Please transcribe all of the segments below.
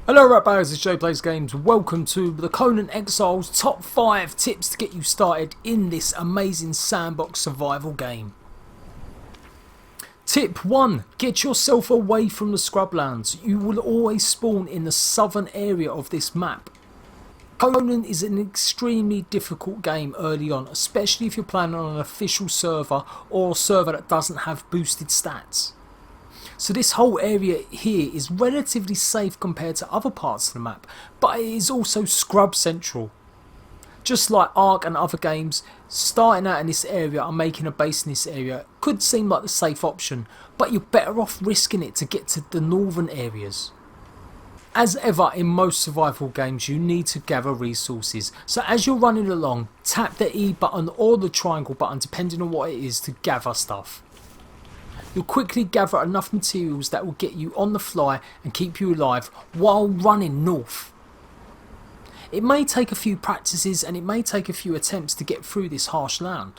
Hello right guys, it's Jade Plays Games. Welcome to the Conan Exiles top 5 tips to get you started in this amazing sandbox survival game. Tip 1. Get yourself away from the scrublands. You will always spawn in the southern area of this map. Conan is an extremely difficult game early on, especially if you're playing on an official server or a server that doesn't have boosted stats. So this whole area here is relatively safe compared to other parts of the map, but it is also scrub central. Just like Ark and other games, starting out in this area and making a base in this area could seem like the safe option, but you're better off risking it to get to the northern areas. As ever in most survival games, you need to gather resources, so as you're running along, tap the E button or the triangle button depending on what it is to gather stuff. You'll quickly gather enough materials that will get you on the fly and keep you alive while running north. It may take a few practices and it may take a few attempts to get through this harsh land,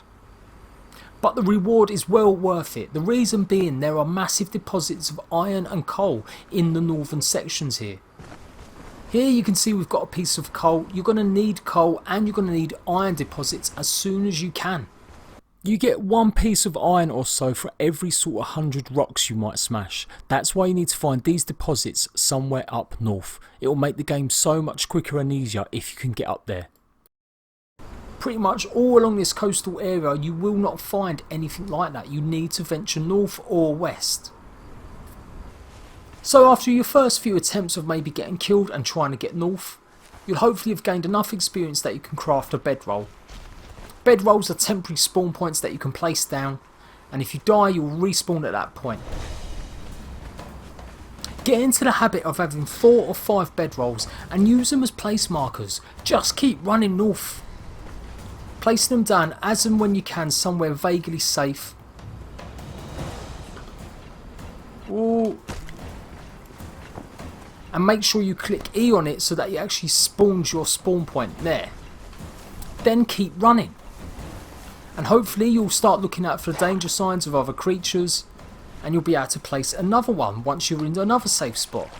but the reward is well worth it. The reason being, there are massive deposits of iron and coal in the northern sections here. Here you can see we've got a piece of coal. You're going to need coal and you're going to need iron deposits as soon as you can. You get one piece of iron or so for every sort of 100 rocks you might smash. That's why you need to find these deposits somewhere up north. It will make the game so much quicker and easier if you can get up there. Pretty much all along this coastal area you will not find anything like that. You need to venture north or west. So after your first few attempts of maybe getting killed and trying to get north, you'll hopefully have gained enough experience that you can craft a bedroll. Bedrolls are temporary spawn points that you can place down, and if you die you'll respawn at that point. Get into the habit of having 4 or 5 bedrolls and use them as place markers. Just keep running north, placing them down as and when you can somewhere vaguely safe. Ooh. And make sure you click E on it so that it actually spawns your spawn point there. Then keep running. And hopefully you'll start looking out for the danger signs of other creatures, and you'll be able to place another one once you're in another safe spot.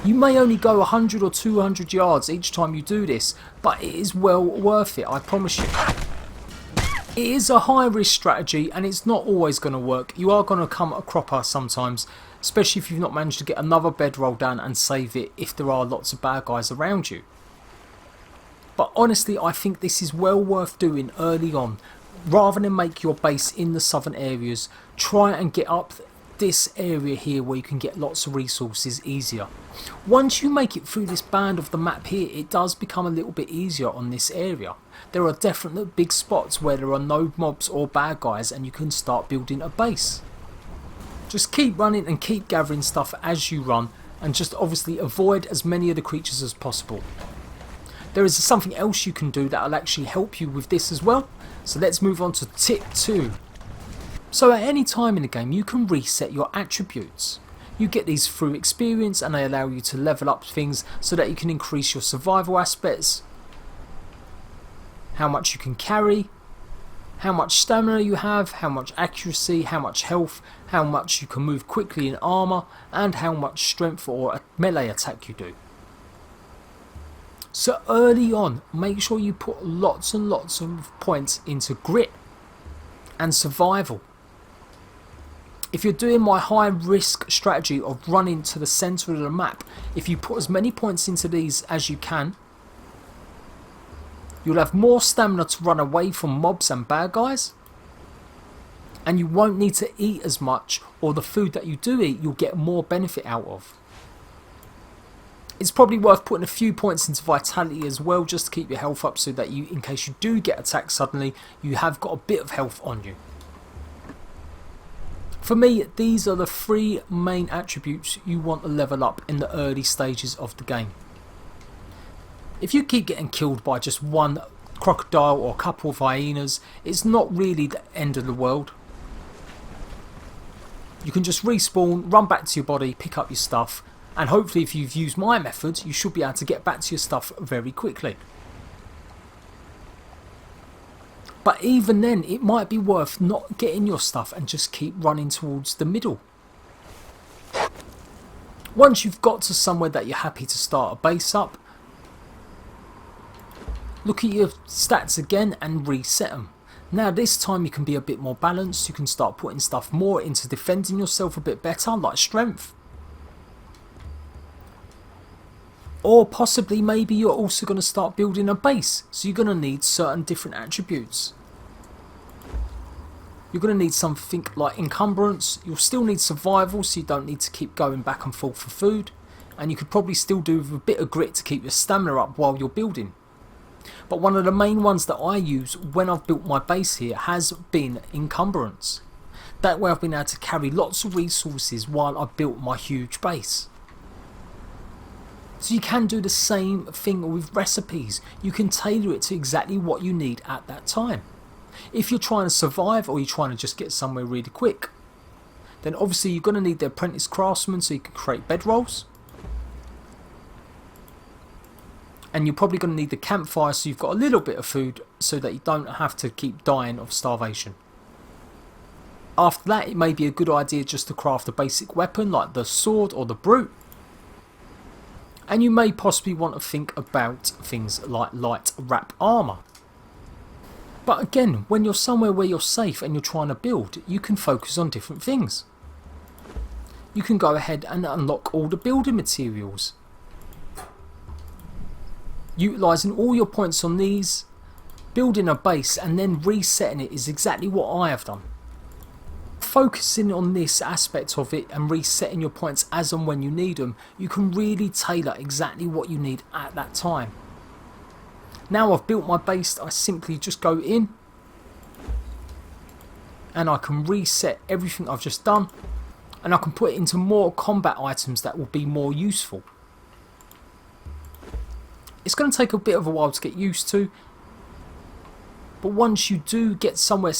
You may only go 100 or 200 yards each time you do this, but it is well worth it, I promise you. It is a high risk strategy and it's not always going to work. You are going to come a cropper sometimes, especially if you've not managed to get another bedroll down and save it if there are lots of bad guys around you. But honestly, I think this is well worth doing early on. Rather than make your base in the southern areas, try and get up this area here where you can get lots of resources easier. Once you make it through this band of the map here, it does become a little bit easier on this area. There are definitely big spots where there are no mobs or bad guys and you can start building a base. Just keep running and keep gathering stuff as you run, and just obviously avoid as many of the creatures as possible. There is something else you can do that will actually help you with this as well. So let's move on to tip 2. So at any time in the game you can reset your attributes. You get these through experience and they allow you to level up things so that you can increase your survival aspects, how much you can carry, how much stamina you have, how much accuracy, how much health, how much you can move quickly in armour, and how much strength or a melee attack you do. So early on, make sure you put lots and lots of points into grit and survival. If you're doing my high risk strategy of running to the centre of the map, if you put as many points into these as you can, you'll have more stamina to run away from mobs and bad guys, and you won't need to eat as much, or the food that you do eat you'll get more benefit out of. It's probably worth putting a few points into vitality as well, just to keep your health up so that you, in case you do get attacked suddenly, you have got a bit of health on you. For me, these are the 3 main attributes you want to level up in the early stages of the game. If you keep getting killed by just one crocodile or a couple of hyenas, it's not really the end of the world. You can just respawn, run back to your body, pick up your stuff, and hopefully if you've used my method you should be able to get back to your stuff very quickly. But even then, it might be worth not getting your stuff and just keep running towards the middle. Once you've got to somewhere that you're happy to start a base up, look at your stats again and reset them. Now this time you can be a bit more balanced, you can start putting stuff more into defending yourself a bit better, like strength. Or possibly maybe you're also going to start building a base, so you're going to need certain different attributes. You're going to need something like encumbrance, you'll still need survival so you don't need to keep going back and forth for food, and you could probably still do with a bit of grit to keep your stamina up while you're building. But one of the main ones that I use when I've built my base here has been encumbrance. That way I've been able to carry lots of resources while I've built my huge base. So you can do the same thing with recipes. You can tailor it to exactly what you need at that time. If you're trying to survive or you're trying to just get somewhere really quick, then obviously you're going to need the apprentice craftsman so you can create bedrolls. And you're probably going to need the campfire so you've got a little bit of food so that you don't have to keep dying of starvation. After that, it may be a good idea just to craft a basic weapon like the sword or the brute. And you may possibly want to think about things like light wrap armour. But again, when you're somewhere where you're safe and you're trying to build, you can focus on different things. You can go ahead and unlock all the building materials. Utilising all your points on these, building a base and then resetting it is exactly what I have done. Focusing on this aspect of it and resetting your points as and when you need them, you can really tailor exactly what you need at that time. Now I've built my base, I simply just go in and I can reset everything I've just done, and I can put it into more combat items that will be more useful. It's going to take a bit of a while to get used to, but once you do get somewhere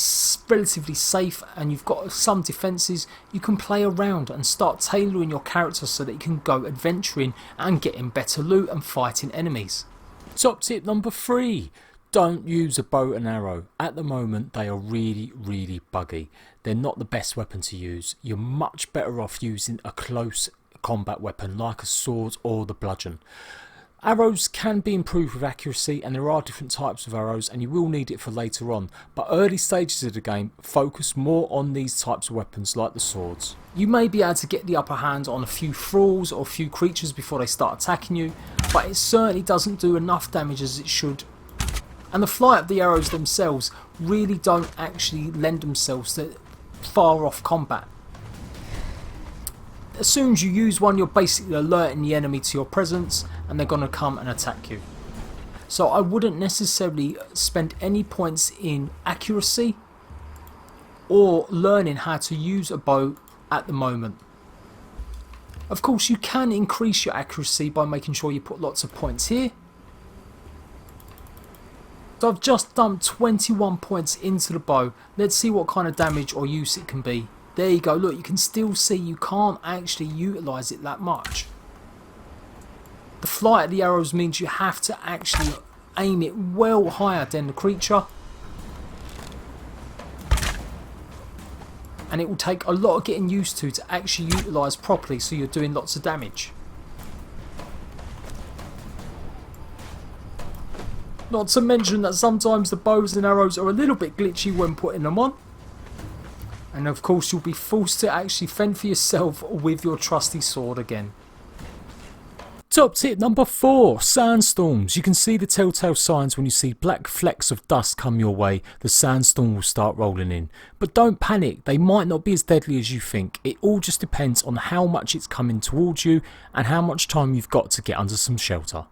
relatively safe and you've got some defences, you can play around and start tailoring your character so that you can go adventuring and getting better loot and fighting enemies. Top tip number 3. Don't use a bow and arrow. At the moment they are really buggy. They're not the best weapon to use. You're much better off using a close combat weapon like a sword or the bludgeon. Arrows can be improved with accuracy, and there are different types of arrows and you will need it for later on, but early stages of the game focus more on these types of weapons like the swords. You may be able to get the upper hand on a few thralls or a few creatures before they start attacking you, but it certainly doesn't do enough damage as it should, and the flight of the arrows themselves really don't actually lend themselves to far off combat. As soon as you use one, you're basically alerting the enemy to your presence and they're going to come and attack you. So I wouldn't necessarily spend any points in accuracy or learning how to use a bow at the moment. Of course you can increase your accuracy by making sure you put lots of points here. So I've just dumped 21 points into the bow. Let's see what kind of damage or use it can be. There you go, look, you can still see you can't actually utilise it that much. The flight of the arrows means you have to actually aim it well higher than the creature. And it will take a lot of getting used to actually utilise properly so you're doing lots of damage. Not to mention that sometimes the bows and arrows are a little bit glitchy when putting them on. And of course you'll be forced to actually fend for yourself with your trusty sword again. Top tip number 4, sandstorms. You can see the telltale signs when you see black flecks of dust come your way. The sandstorm will start rolling in. But don't panic, they might not be as deadly as you think. It all just depends on how much it's coming towards you and how much time you've got to get under some shelter.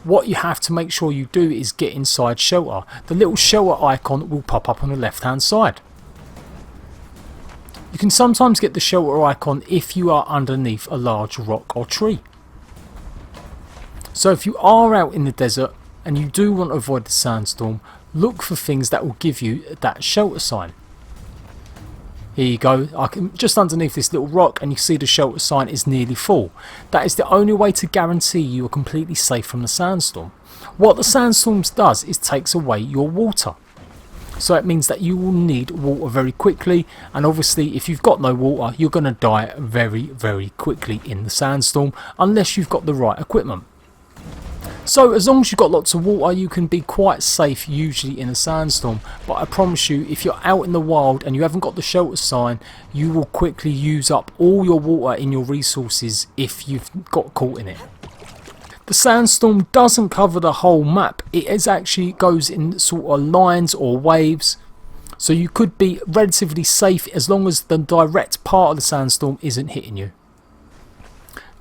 What you have to make sure you do is get inside shelter. The little shelter icon will pop up on the left hand side. You can sometimes get the shelter icon if you are underneath a large rock or tree. So if you are out in the desert and you do want to avoid the sandstorm, look for things that will give you that shelter sign. Here you go, I can just underneath this little rock and you see the shelter sign is nearly full. That is the only way to guarantee you are completely safe from the sandstorm. What the sandstorms does is takes away your water. So it means that you will need water very quickly, and obviously if you've got no water you're going to die very quickly in the sandstorm unless you've got the right equipment. So as long as you've got lots of water you can be quite safe usually in a sandstorm, but I promise you if you're out in the wild and you haven't got the shelter sign you will quickly use up all your water in your resources if you've got caught in it. The sandstorm doesn't cover the whole map, it actually goes in sort of lines or waves, so you could be relatively safe as long as the direct part of the sandstorm isn't hitting you.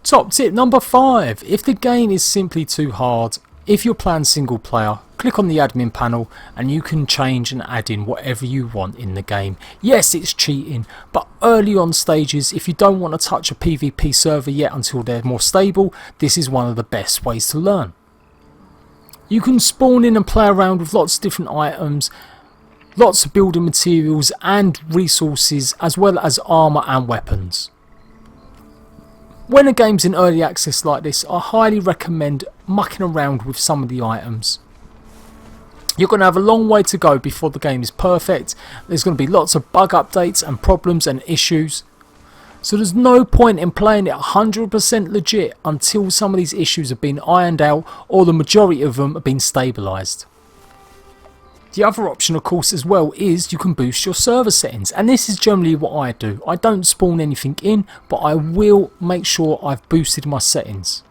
Top tip number 5, if the game is simply too hard, if you're playing single player, click on the admin panel and you can change and add in whatever you want in the game. Yes, it's cheating, but early on stages, if you don't want to touch a PvP server yet until they're more stable, this is one of the best ways to learn. You can spawn in and play around with lots of different items, lots of building materials and resources, as well as armour and weapons. When a game's in early access like this, I highly recommend mucking around with some of the items. You're going to have a long way to go before the game is perfect. There's going to be lots of bug updates and problems and issues. So there's no point in playing it 100% legit until some of these issues have been ironed out or the majority of them have been stabilised. The other option of course as well is you can boost your server settings, and this is generally what I do. I don't spawn anything in, but I will make sure I've boosted my settings.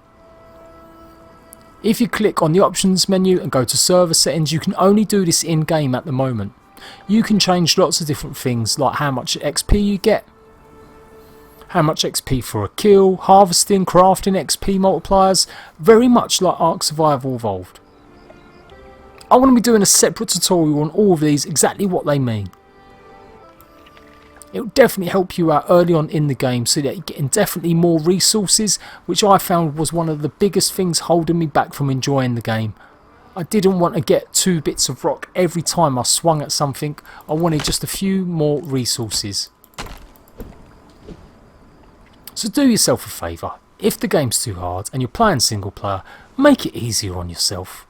If you click on the options menu and go to server settings, you can only do this in game at the moment. You can change lots of different things like how much XP you get, how much XP for a kill, harvesting, crafting, XP multipliers, very much like Ark Survival Evolved. I want to be doing a separate tutorial on all of these, exactly what they mean. It will definitely help you out early on in the game so that you're getting definitely more resources, which I found was one of the biggest things holding me back from enjoying the game. I didn't want to get 2 bits of rock every time I swung at something, I wanted just a few more resources. So do yourself a favour, if the game's too hard and you're playing single player, make it easier on yourself.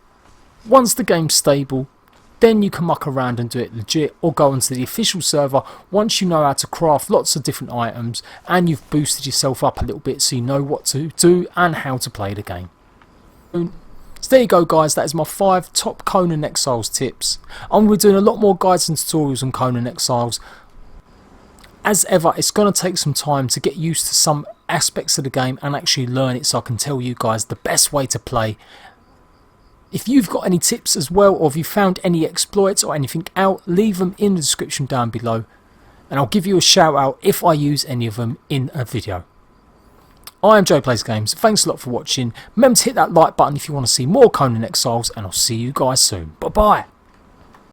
Once the game's stable, then you can muck around and do it legit, or go onto the official server once you know how to craft lots of different items and you've boosted yourself up a little bit so you know what to do and how to play the game. So there you go guys, that is my 5 top Conan Exiles tips. I'm going to be doing a lot more guides and tutorials on Conan Exiles. As ever, it's going to take some time to get used to some aspects of the game and actually learn it so I can tell you guys the best way to play. If you've got any tips as well, or if you found any exploits or anything out, leave them in the description down below and I'll give you a shout out if I use any of them in a video. I am Jade Plays Games, thanks a lot for watching, remember to hit that like button if you want to see more Conan Exiles, and I'll see you guys soon, bye bye.